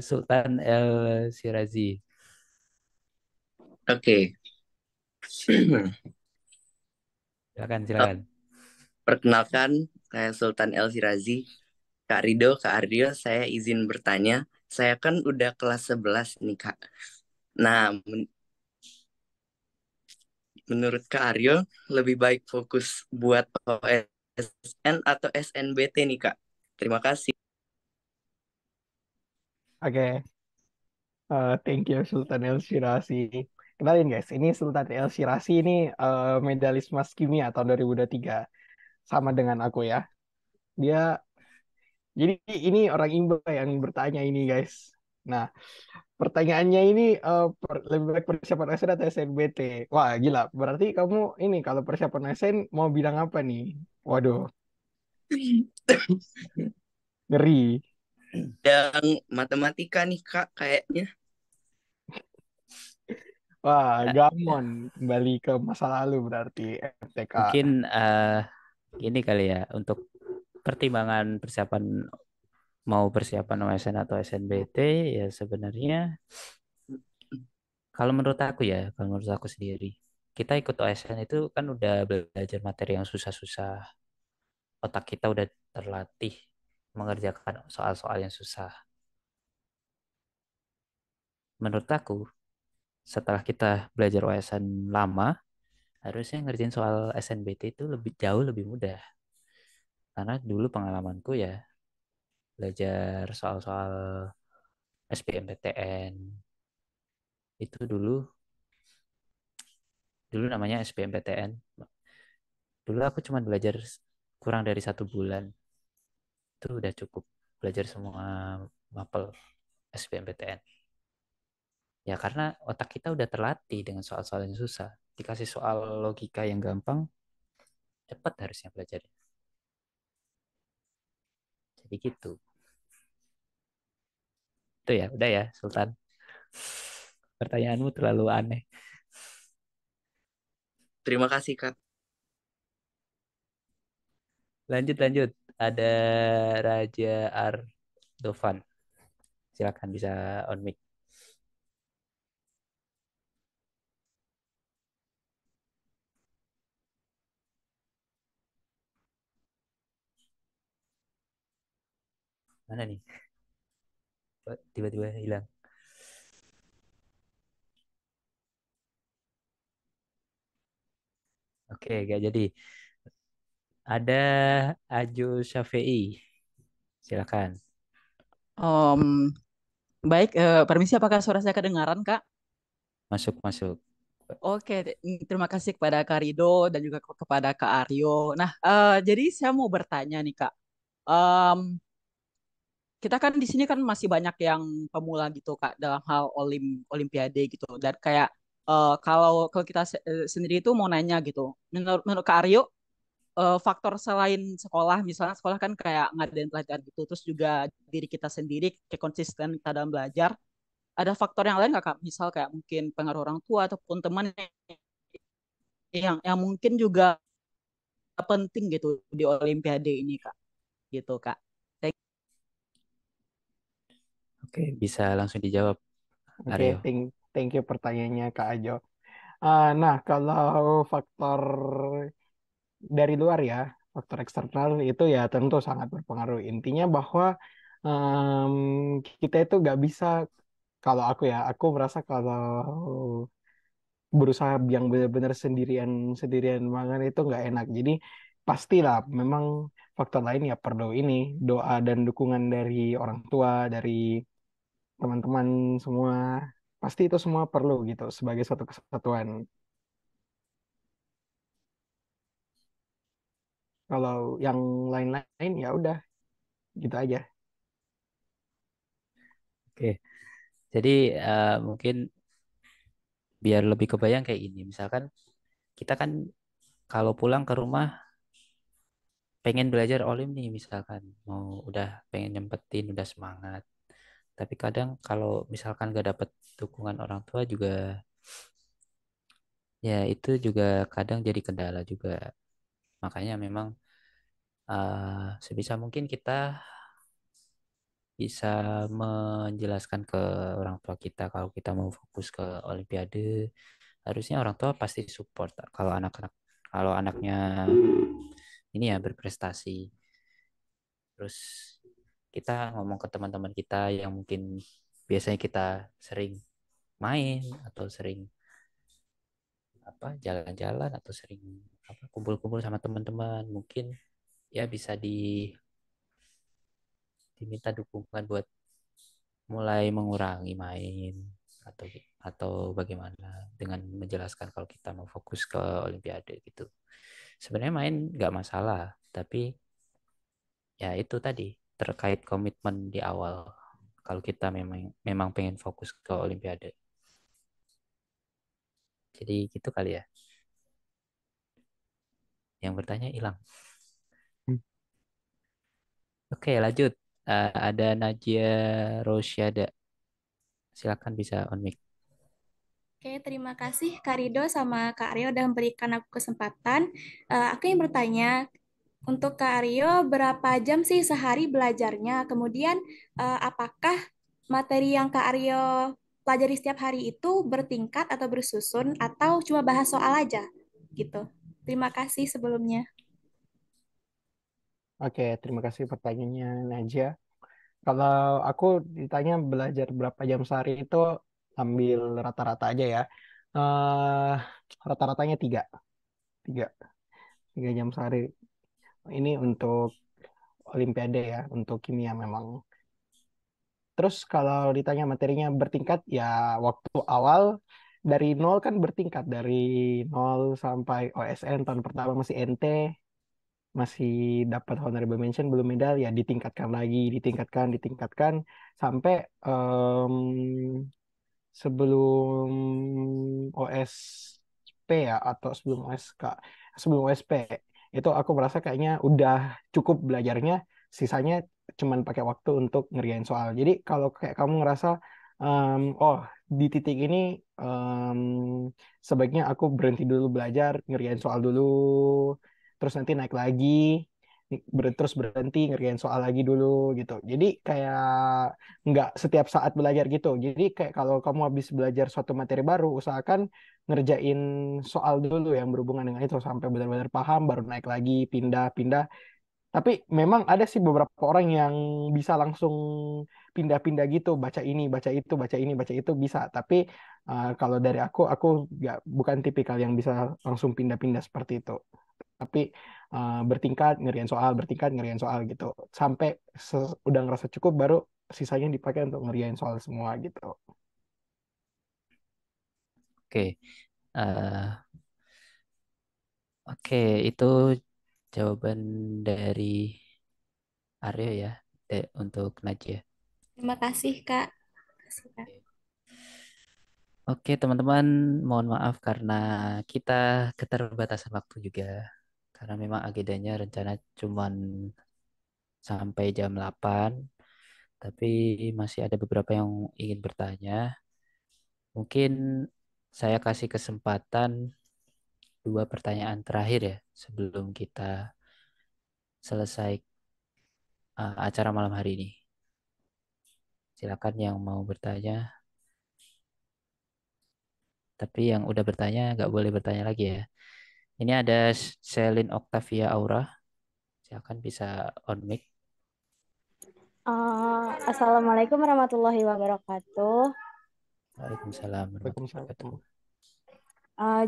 Sultan El Shirazi. Oke. Silakan, silakan. Perkenalkan, saya Sultan El Shirazi. Kak Rido, Kak Ardio, saya izin bertanya. Saya kan udah kelas 11 nih, Kak. Nah, menurut Kak Aryo, lebih baik fokus buat OSN atau SNBT nih, Kak? Terima kasih. Oke, thank you Sultan El Shirasi. Kenalin guys, ini Sultan El Shirasi ini medalis Mas Kimia tahun 2023. Sama dengan aku ya. Dia jadi ini orang Imba yang bertanya ini guys. Nah, pertanyaannya ini lebih baik persiapan SN atau SNBT? Wah, gila. Berarti kamu ini kalau persiapan SN mau bilang apa nih? Waduh, ngeri. Yang matematika nih, Kak, kayaknya. Wah, Ya, gamon. Kembali ke masa lalu berarti FTK. mungkin ini kali ya untuk pertimbangan persiapan mau persiapan OSN atau SNBT ya sebenarnya kalau menurut aku sendiri kita ikut OSN itu kan udah belajar materi yang susah-susah, otak kita udah terlatih mengerjakan soal-soal yang susah. Menurut aku setelah kita belajar OSN lama harusnya ngerjain soal SNBT itu jauh lebih mudah karena dulu pengalamanku ya belajar soal-soal SBMPTN itu dulu namanya SBMPTN. Dulu aku cuma belajar kurang dari 1 bulan. Itu udah cukup belajar semua mapel SBMPTN. Ya karena otak kita udah terlatih dengan soal-soal yang susah. Dikasih soal logika yang gampang, cepat harusnya belajar. Jadi gitu. Itu ya, udah ya Sultan. Pertanyaanmu terlalu aneh. Terima kasih, Kak. Lanjut, lanjut. Ada Raja Ardovan. Silakan bisa on mic. Mana nih? Kok tiba-tiba hilang. Oke, gak jadi. Ada Ajo Syafei. Silakan. Om, baik, permisi apakah suara saya kedengaran, Kak? Masuk, masuk. Oke, terima kasih kepada Kak Rido dan juga kepada Kak Aryo. Nah, jadi saya mau bertanya nih, Kak. Em, kita kan di sini kan masih banyak yang pemula gitu, Kak, dalam hal Olimpiade gitu. Dan kayak kalau kita sendiri itu mau nanya gitu, menurut Kak Aryo, faktor selain sekolah, misalnya sekolah kan kayak ngadain pelatihan gitu, terus juga diri kita sendiri, kayak konsisten kita dalam belajar, ada faktor yang lain nggak Kak? Misal kayak mungkin pengaruh orang tua ataupun teman yang mungkin juga penting gitu di Olimpiade ini Kak. Gitu Kak. Oke, bisa langsung dijawab, Oke, Aryo. thank you pertanyaannya Kak Ajo. Nah, kalau faktor dari luar ya, faktor eksternal itu ya tentu sangat berpengaruh. Intinya bahwa kita itu nggak bisa, kalau aku ya, aku merasa kalau berusaha yang benar-benar sendirian sendirian banget itu nggak enak. Jadi pastilah memang faktor lain ya perlu ini doa dan dukungan dari orang tua, dari teman-teman semua. Pasti itu semua perlu gitu sebagai suatu kesatuan. Kalau yang lain-lain ya udah gitu aja. Oke, jadi mungkin biar lebih kebayang kayak gini. Misalkan kita kan kalau pulang ke rumah pengen belajar olim nih misalkan. Mau udah pengen nyempetin, udah semangat. Tapi kadang kalau misalkan gak dapet dukungan orang tua juga, ya itu juga kadang jadi kendala juga. Makanya memang sebisa mungkin kita bisa menjelaskan ke orang tua kita kalau kita mau fokus ke Olimpiade. Harusnya orang tua pasti support kalau anaknya ini ya berprestasi. Terus kita ngomong ke teman-teman kita yang mungkin biasanya kita sering main atau sering jalan-jalan atau sering kumpul-kumpul sama teman-teman, mungkin ya bisa diminta dukungan buat mulai mengurangi main atau atau bagaimana dengan menjelaskan kalau kita mau fokus ke Olimpiade gitu. Sebenarnya main nggak masalah, tapi ya itu tadi terkait komitmen di awal. Kalau kita memang pengen fokus ke Olimpiade. Jadi gitu kali ya. Yang bertanya hilang. Oke, lanjut. Ada Najia Rosyada. Silakan bisa on mic. Oke, terima kasih Kak Rido sama Kak Aryo udah memberikan aku kesempatan. Aku yang bertanya, untuk Kak Aryo, berapa jam sih sehari belajarnya? Kemudian, apakah materi yang Kak Aryo pelajari setiap hari itu bertingkat atau bersusun, atau cuma bahas soal aja? Gitu. Terima kasih sebelumnya. Oke, terima kasih pertanyaannya Najia. Kalau aku ditanya belajar berapa jam sehari itu ambil rata-rata aja ya. eh Rata-ratanya tiga, 3 jam sehari. Ini untuk Olimpiade ya, untuk kimia memang. Terus kalau ditanya materinya bertingkat, ya waktu awal dari nol kan bertingkat. Dari nol sampai OSN tahun pertama masih NT, masih dapat honorable mention, belum medal, ya ditingkatkan lagi, ditingkatkan, sampai em, sebelum OSP ya, atau sebelum OSK, sebelum OSP, itu aku merasa kayaknya udah cukup belajarnya, sisanya cuman pakai waktu untuk ngerjain soal. Jadi kalau kayak kamu ngerasa oh di titik ini em, sebaiknya aku berhenti dulu belajar, ngerjain soal dulu, terus nanti naik lagi, terus berhenti ngerjain soal lagi dulu gitu. Jadi kayak nggak setiap saat belajar gitu. Jadi kayak kalau kamu habis belajar suatu materi baru, usahakan ngerjain soal dulu yang berhubungan dengan itu sampai benar-benar paham, baru naik lagi, pindah-pindah. Tapi memang ada sih beberapa orang yang bisa langsung pindah-pindah gitu, baca ini, baca itu, baca ini, baca itu bisa. Tapi kalau dari aku nggak bukan tipikal yang bisa langsung pindah-pindah seperti itu. Tapi bertingkat ngerjain soal gitu. Sampai udah ngerasa cukup, baru sisanya dipakai untuk ngerjain soal semua gitu. Oke. Eh, oke, itu jawaban dari Aryo ya untuk Najia. Terima kasih, Kak. Terima kasih, Kak. Oke, teman-teman, mohon maaf karena kita keterbatasan waktu juga. Karena memang agendanya rencana cuman sampai jam 8, tapi masih ada beberapa yang ingin bertanya. Mungkin saya kasih kesempatan 2 pertanyaan terakhir ya sebelum kita selesai acara malam hari ini. Silakan yang mau bertanya, tapi yang udah bertanya nggak boleh bertanya lagi ya. Ini ada Selin Octavia Aura. Silakan bisa on mic. Assalamualaikum warahmatullahi wabarakatuh. Waalaikumsalam warahmatullahi Waalaikumsalam. wabarakatuh.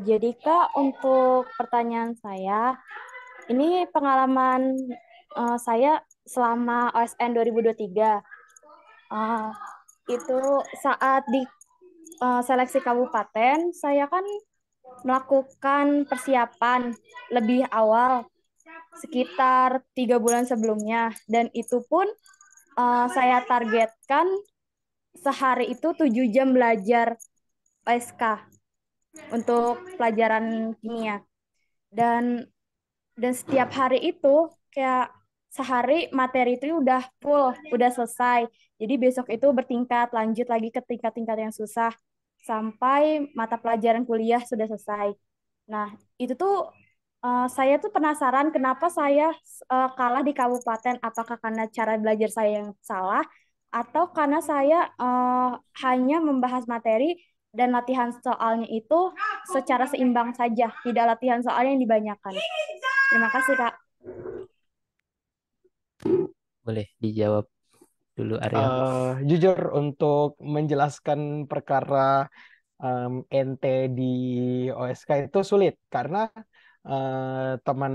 Jadi Kak, untuk pertanyaan saya, ini pengalaman saya selama OSN 2023. Uh, itu saat di seleksi kabupaten, saya kan melakukan persiapan lebih awal, sekitar 3 bulan sebelumnya. Dan itu pun saya targetkan sehari itu 7 jam belajar OSK untuk pelajaran kimia. Dan setiap hari itu kayak sehari materi itu udah full, udah selesai. Jadi besok itu bertingkat, lanjut lagi ke tingkat-tingkat yang susah sampai mata pelajaran kuliah sudah selesai. Nah, itu tuh Saya tuh penasaran kenapa saya kalah di kabupaten. Apakah karena cara belajar saya yang salah, atau karena saya hanya membahas materi dan latihan soalnya itu secara seimbang saja, tidak latihan soalnya yang dibanyakan. Terima kasih, Kak. Boleh dijawab dulu Aryo. Jujur untuk menjelaskan perkara NT di OSK itu sulit karena teman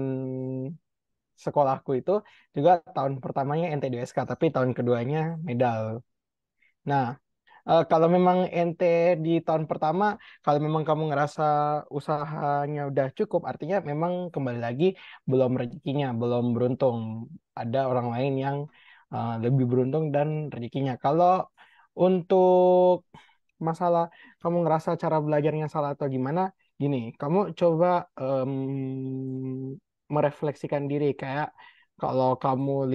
sekolahku itu juga tahun pertamanya NT di OSK tapi tahun keduanya medal. Nah, kalau memang ente di tahun pertama, kalau memang kamu ngerasa usahanya udah cukup, artinya memang kembali lagi belum rezekinya, belum beruntung. Ada orang lain yang lebih beruntung dan rezekinya. Kalau untuk masalah kamu ngerasa cara belajarnya salah atau gimana, gini, kamu coba merefleksikan diri kayak kalau kamu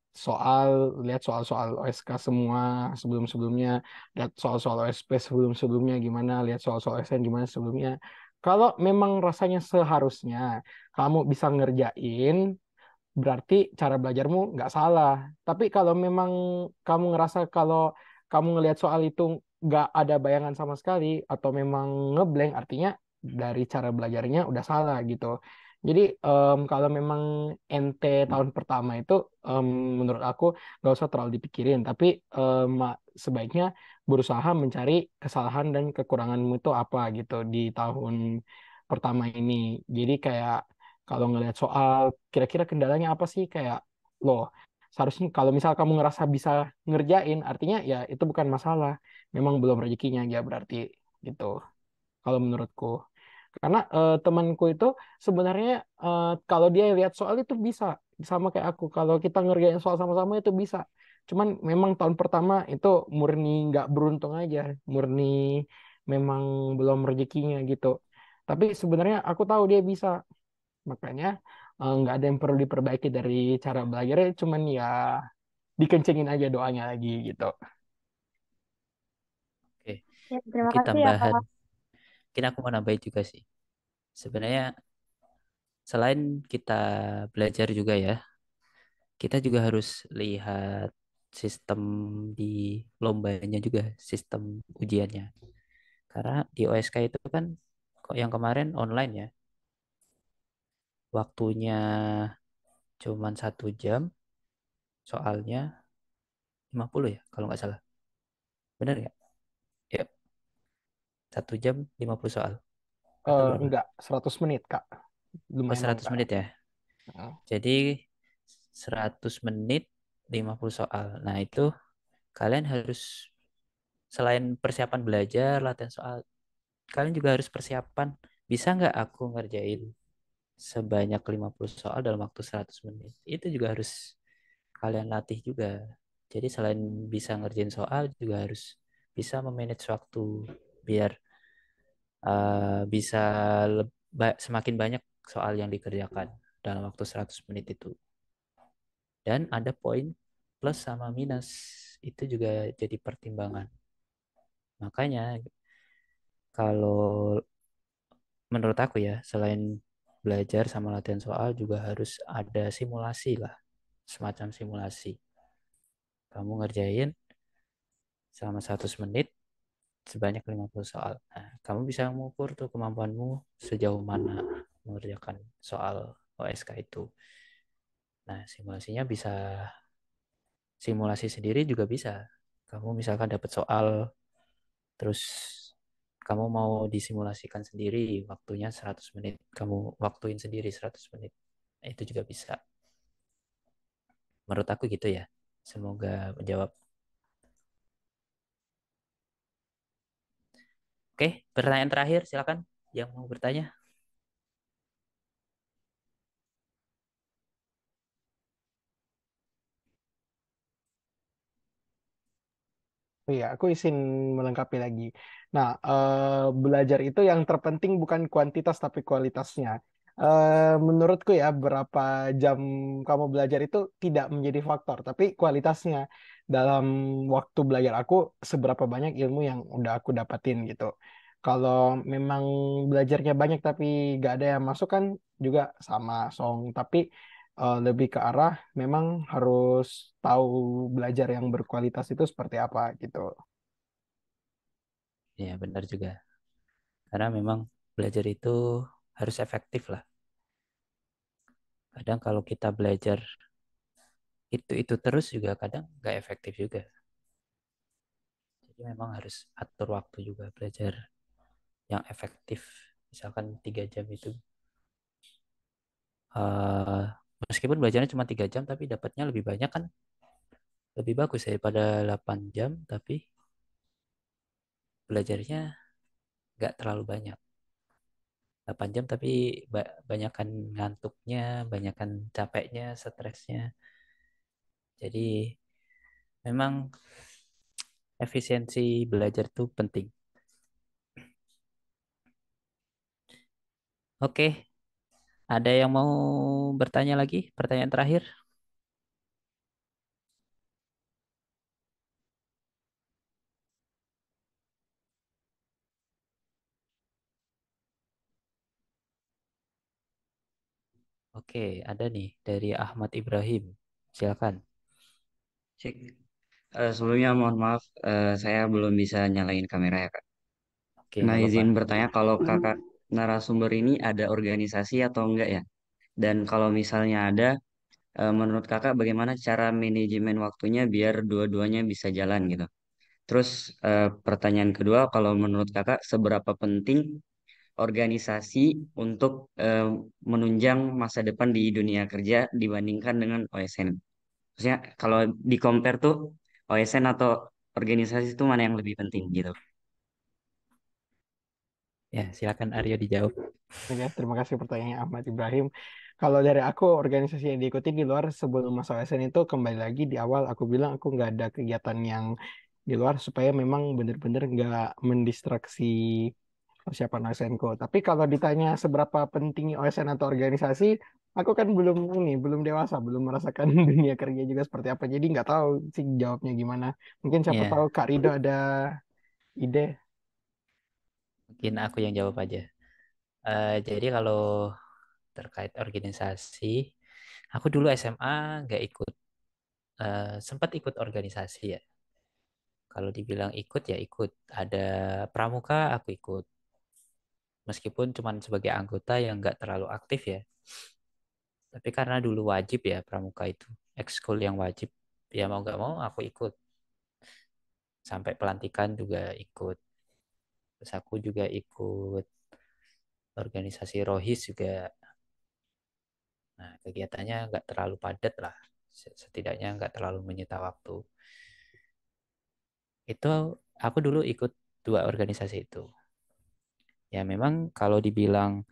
soal lihat soal-soal OSK semua sebelum-sebelumnya, lihat soal-soal OSP sebelum-sebelumnya gimana, lihat soal-soal SN gimana sebelumnya. Kalau memang rasanya seharusnya kamu bisa ngerjain, berarti cara belajarmu nggak salah. Tapi kalau memang kamu ngerasa kalau kamu ngelihat soal itu nggak ada bayangan sama sekali atau memang ngeblank, artinya dari cara belajarnya udah salah gitu. Jadi kalau memang NT tahun pertama itu em, menurut aku nggak usah terlalu dipikirin, tapi sebaiknya berusaha mencari kesalahan dan kekuranganmu itu apa gitu di tahun pertama ini. Jadi kayak kalau ngelihat soal kira-kira kendalanya apa sih kayak loh seharusnya kalau misal kamu ngerasa bisa ngerjain artinya ya itu bukan masalah memang belum rezekinya ya berarti gitu kalau menurutku karena temanku itu sebenarnya kalau dia lihat soal itu bisa sama kayak aku kalau kita ngerjain soal sama-sama itu bisa cuman memang tahun pertama itu murni nggak beruntung aja murni memang belum rezekinya gitu tapi sebenarnya aku tahu dia bisa makanya nggak ada yang perlu diperbaiki dari cara belajarnya, cuman ya dikencengin aja doanya lagi gitu. Oke, Ya, terima mungkin kasih ya, tambahan. Kak. Mungkin aku mau nambahin juga sih. Sebenarnya selain kita belajar juga ya, kita juga harus lihat sistem di lombanya juga, sistem ujiannya. Karena di OSK itu kan kok yang kemarin online ya, waktunya cuman 1 jam, soalnya 50 ya kalau nggak salah. Benar nggak? Ya, 1 jam 50 soal. Atau berapa? Enggak, 100 menit, Kak. Oh, Lumayan 100 longgar. menit ya. Heeh. Jadi 100 menit 50 soal. Nah, itu kalian harus selain persiapan belajar, latihan soal, kalian juga harus persiapan. Bisa nggak aku ngerjain sebanyak 50 soal dalam waktu 100 menit? Itu juga harus kalian latih juga. Jadi selain bisa ngerjain soal, juga harus bisa memanage waktu biar bisa semakin banyak soal yang dikerjakan dalam waktu 100 menit itu. Dan ada poin plus sama minus. Itu juga jadi pertimbangan. Makanya kalau menurut aku ya, selain belajar sama latihan soal juga harus ada simulasi lah. Semacam simulasi. Kamu ngerjain selama 100 menit sebanyak 50 soal. Nah, kamu bisa mengukur tuh kemampuanmu sejauh mana mengerjakan soal OSK itu. Nah, simulasinya bisa simulasi sendiri juga bisa. Kamu misalkan dapat soal, terus kamu mau disimulasikan sendiri waktunya 100 menit. Kamu waktuin sendiri 100 menit. Nah, itu juga bisa. Menurut aku gitu ya. Semoga menjawab. Oke, pertanyaan terakhir silakan yang mau bertanya. Oh iya, aku izin melengkapi lagi. Nah, belajar itu yang terpenting bukan kuantitas tapi kualitasnya. Menurutku ya, berapa jam kamu belajar itu tidak menjadi faktor, tapi kualitasnya dalam waktu belajar aku seberapa banyak ilmu yang udah aku dapatin gitu. Kalau memang belajarnya banyak tapi nggak ada yang masuk kan juga sama Song. Tapi lebih ke arah memang harus tahu belajar yang berkualitas itu seperti apa gitu. Ya, benar juga. Karena memang belajar itu harus efektif lah. Kadang kalau kita belajar itu terus juga kadang nggak efektif juga. Jadi memang harus atur waktu juga belajar yang efektif. Misalkan 3 jam itu, eh, meskipun belajarnya cuma 3 jam, tapi dapatnya lebih banyak kan, lebih bagus daripada 8 jam, tapi belajarnya nggak terlalu banyak. 8 jam tapi banyakan ngantuknya, banyakan capeknya, stresnya. Jadi memang efisiensi belajar itu penting. Oke, ada yang mau bertanya lagi? Pertanyaan terakhir? Oke, ada nih dari Ahmad Ibrahim. Silakan. Cek. Sebelumnya mohon maaf, saya belum bisa nyalain kamera ya, Kak. Oke, Nah, nggak apa-apa. izin bertanya kalau kakak narasumber ini ada organisasi atau enggak ya? Dan kalau misalnya ada, menurut kakak bagaimana cara manajemen waktunya biar dua-duanya bisa jalan gitu? Terus pertanyaan kedua, kalau menurut kakak seberapa penting organisasi untuk menunjang masa depan di dunia kerja dibandingkan dengan OSN? Maksudnya kalau di compare tuh OSN atau organisasi itu mana yang lebih penting gitu? Ya, silakan Aryo dijawab. Oke, terima kasih pertanyaannya Ahmad Ibrahim. Kalau dari aku, organisasi yang diikuti di luar sebelum masa OSN itu kembali lagi di awal aku bilang aku nggak ada kegiatan yang di luar supaya memang benar-benar nggak mendistraksi persiapan OSN ku. Tapi kalau ditanya seberapa penting OSN atau organisasi, aku kan belum dewasa, belum merasakan dunia kerja juga seperti apa. Jadi nggak tahu sih jawabnya gimana. Mungkin siapa tahu Ya, Kak Rido ada ide. mungkin aku yang jawab aja. Jadi kalau terkait organisasi, aku dulu SMA nggak ikut, sempat ikut organisasi ya. Kalau dibilang ikut ya ikut. Ada pramuka aku ikut. Meskipun cuma sebagai anggota yang nggak terlalu aktif ya. Tapi karena dulu wajib ya pramuka itu. Ekskul yang wajib. Ya mau nggak mau aku ikut. Sampai pelantikan juga ikut. Terus aku juga ikut organisasi Rohis juga. Nah, kegiatannya nggak terlalu padat lah. Setidaknya nggak terlalu menyita waktu. Itu aku dulu ikut 2 organisasi itu. Ya memang kalau dibilang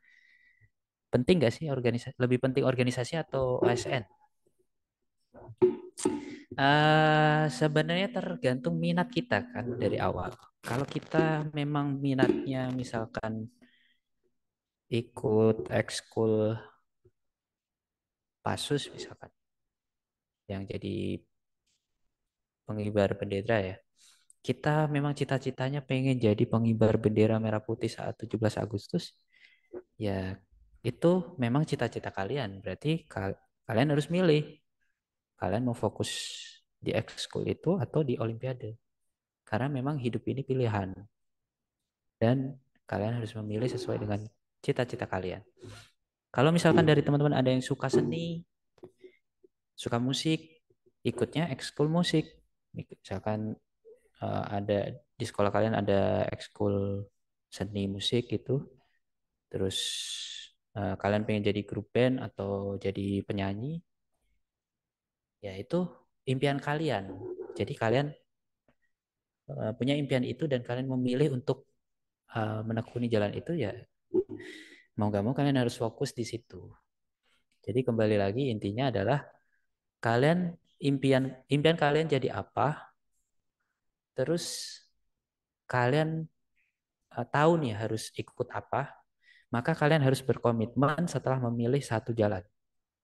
penting nggak sih organisasi, lebih penting organisasi atau ASN? Sebenarnya tergantung minat kita kan dari awal. Kalau kita memang minatnya misalkan ikut ekskul Pasus misalkan yang jadi pengibar bendera ya. Kita memang cita-citanya pengen jadi pengibar bendera merah putih saat 17 Agustus. Ya itu memang cita-cita kalian. Berarti kalian harus milih. Kalian mau fokus di ekskul itu atau di olimpiade. Karena memang hidup ini pilihan. Dan kalian harus memilih sesuai dengan cita-cita kalian. Kalau misalkan dari teman-teman ada yang suka seni, suka musik, ikutnya ekskul musik. Misalkan ada di sekolah kalian ada ekskul seni musik gitu, terus kalian pengen jadi grup band atau jadi penyanyi, ya itu impian kalian. Jadi kalian punya impian itu dan kalian memilih untuk menekuni jalan itu, ya mau nggak mau kalian harus fokus di situ. Jadi kembali lagi intinya adalah kalian impian impian kalian jadi apa, terus kalian tahu nih harus ikut apa, maka kalian harus berkomitmen setelah memilih satu jalan.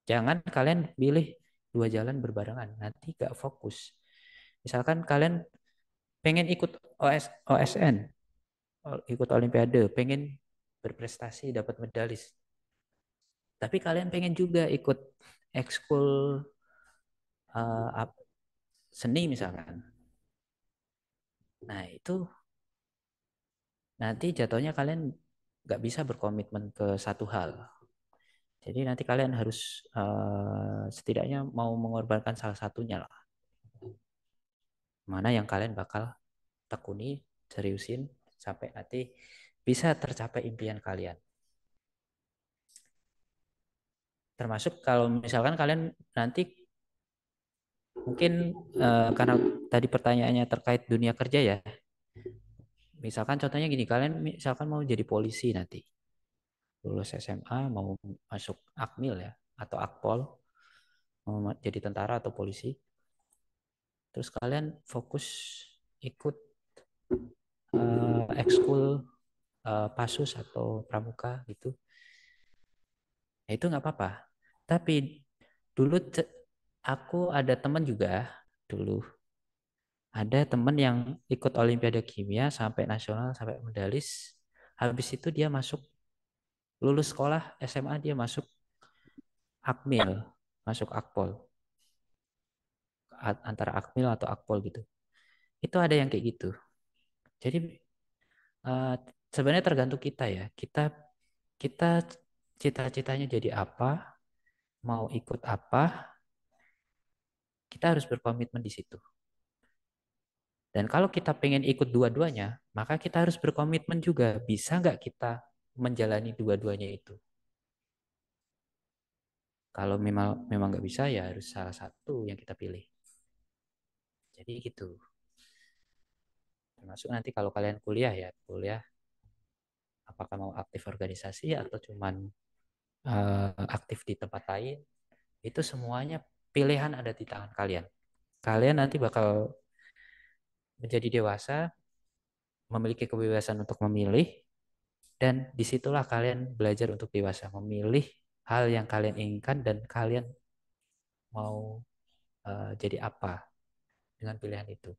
Jangan kalian pilih 2 jalan berbarengan, nanti gak fokus. Misalkan kalian pengen ikut OSN, ikut olimpiade, pengen berprestasi, dapat medali. Tapi kalian pengen juga ikut ekskul seni misalkan. Nah, itu nanti jatuhnya kalian nggak bisa berkomitmen ke satu hal. Jadi nanti kalian harus setidaknya mau mengorbankan salah satunya lah. Mana yang kalian bakal tekuni, seriusin, sampai nanti bisa tercapai impian kalian. Termasuk kalau misalkan kalian nanti mungkin karena tadi pertanyaannya terkait dunia kerja ya. Misalkan contohnya gini, kalian misalkan mau jadi polisi nanti. Lulus SMA mau masuk Akmil ya atau Akpol, mau jadi tentara atau polisi. Terus kalian fokus ikut ekskul Pasus atau Pramuka gitu. Ya, itu nggak apa-apa. Tapi dulu aku ada teman juga dulu. Ada teman yang ikut Olimpiade Kimia sampai nasional sampai medalis. Habis itu dia masuk lulus sekolah SMA dia masuk Akmil, masuk Akpol. Antara Akmil atau Akpol gitu. Itu ada yang kayak gitu. Jadi sebenarnya tergantung kita ya. Kita cita-citanya jadi apa, mau ikut apa, kita harus berkomitmen di situ. Dan kalau kita pengen ikut dua-duanya, maka kita harus berkomitmen juga. Bisa nggak kita menjalani dua-duanya itu? Kalau memang nggak bisa, ya harus salah satu yang kita pilih. Jadi gitu. Termasuk nanti kalau kalian kuliah ya, kuliah apakah mau aktif organisasi atau cuman aktif di tempat lain, itu semuanya pilihan ada di tangan kalian. Kalian nanti bakal menjadi dewasa, memiliki kebebasan untuk memilih, dan disitulah kalian belajar untuk dewasa, memilih hal yang kalian inginkan dan kalian mau jadi apa dengan pilihan itu.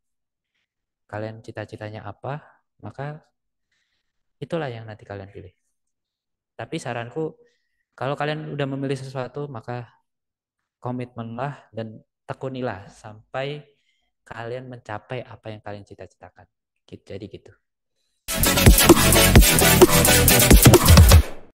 Kalian cita-citanya apa, maka itulah yang nanti kalian pilih. Tapi saranku, kalau kalian udah memilih sesuatu, maka komitmenlah dan tekunilah sampai kalian mencapai apa yang kalian cita-citakan. Jadi gitu.